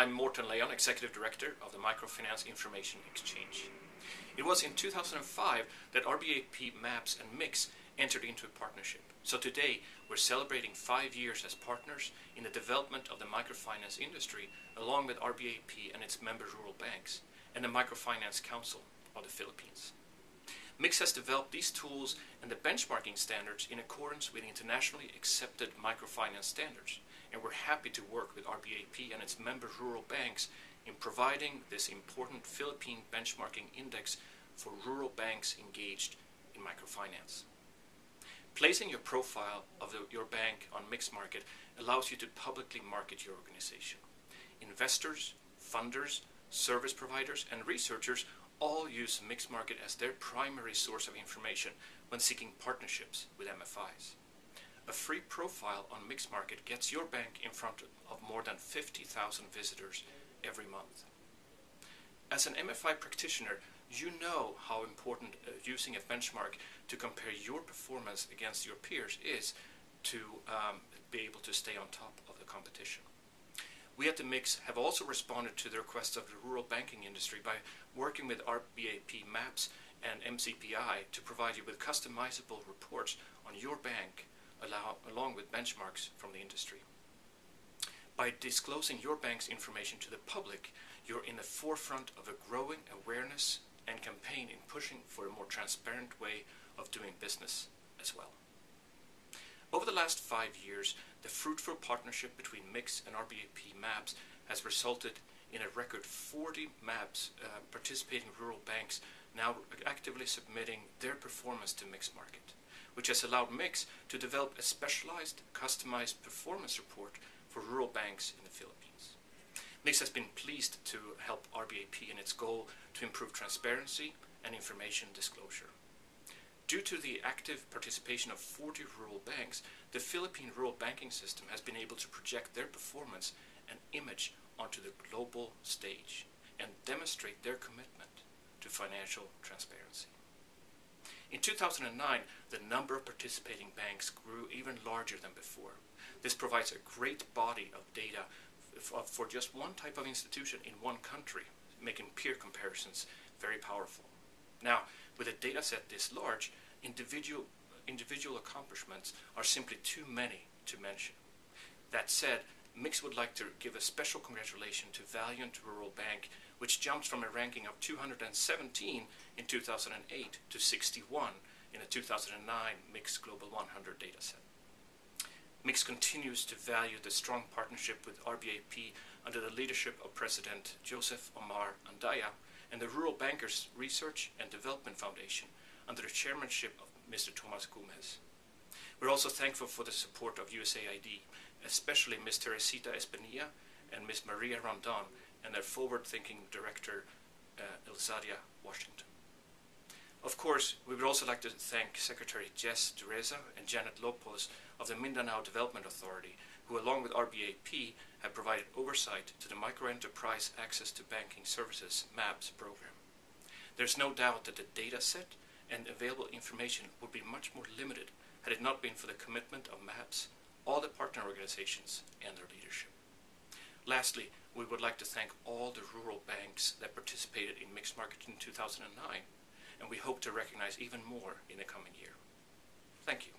I'm Marten Leijon, Executive Director of the Microfinance Information Exchange. It was in 2005 that RBAP-MABS and MIX entered into a partnership. So today we're celebrating 5 years as partners in the development of the microfinance industry, along with RBAP and its member rural banks and the Microfinance Council of the Philippines. MIX has developed these tools and the benchmarking standards in accordance with internationally accepted microfinance standards, and we're happy to work with RBAP and its member rural banks in providing this important Philippine benchmarking index for rural banks engaged in microfinance. Placing your profile of your bank on MIX Market allows you to publicly market your organization. Investors, funders, service providers, and researchers all use MIX Market as their primary source of information when seeking partnerships with MFIs. A free profile on MIX Market gets your bank in front of more than 50,000 visitors every month. As an MFI practitioner, you know how important using a benchmark to compare your performance against your peers is to be able to stay on top of the competition. We at the MIX have also responded to the request of the rural banking industry by working with RBAP-MABS and MCPI to provide you with customizable reports on your bank along with benchmarks from the industry. By disclosing your bank's information to the public, you're in the forefront of a growing awareness and campaign in pushing for a more transparent way of doing business as well. Over the last 5 years, the fruitful partnership between MIX and RBAP-MABS has resulted in a record 40 MABS participating rural banks now actively submitting their performance to MIX Market, which has allowed MIX to develop a specialized, customized performance report for rural banks in the Philippines. MIX has been pleased to help RBAP in its goal to improve transparency and information disclosure. Due to the active participation of 40 rural banks, the Philippine rural banking system has been able to project their performance and image onto the global stage and demonstrate their commitment to financial transparency. In 2009, the number of participating banks grew even larger than before. This provides a great body of data for just one type of institution in one country, making peer comparisons very powerful. Now, with a data set this large, individual accomplishments are simply too many to mention. That said, MIX would like to give a special congratulation to Valiant Rural Bank, which jumped from a ranking of 217 in 2008 to 61 in the 2009 MIX Global 100 dataset. MIX continues to value the strong partnership with RBAP under the leadership of President Joseph Omar Andaya and the Rural Bankers Research and Development Foundation under the chairmanship of Mr. Tomas Gomez. We're also thankful for the support of USAID, especially Ms. Teresita Espinilla and Ms. Maria Rondon and their forward-thinking director, Elzadia Washington. Of course, we would also like to thank Secretary Jess Dureza and Janet Lopez of the Mindanao Development Authority, who along with RBAP have provided oversight to the Microenterprise Access to Banking Services MABS program. There's no doubt that the data set and available information would be much more limited had it not been for the commitment of MABS, all the partner organizations, and their leadership. Lastly, we would like to thank all the rural banks that participated in MIX Market in 2009, and we hope to recognize even more in the coming year. Thank you.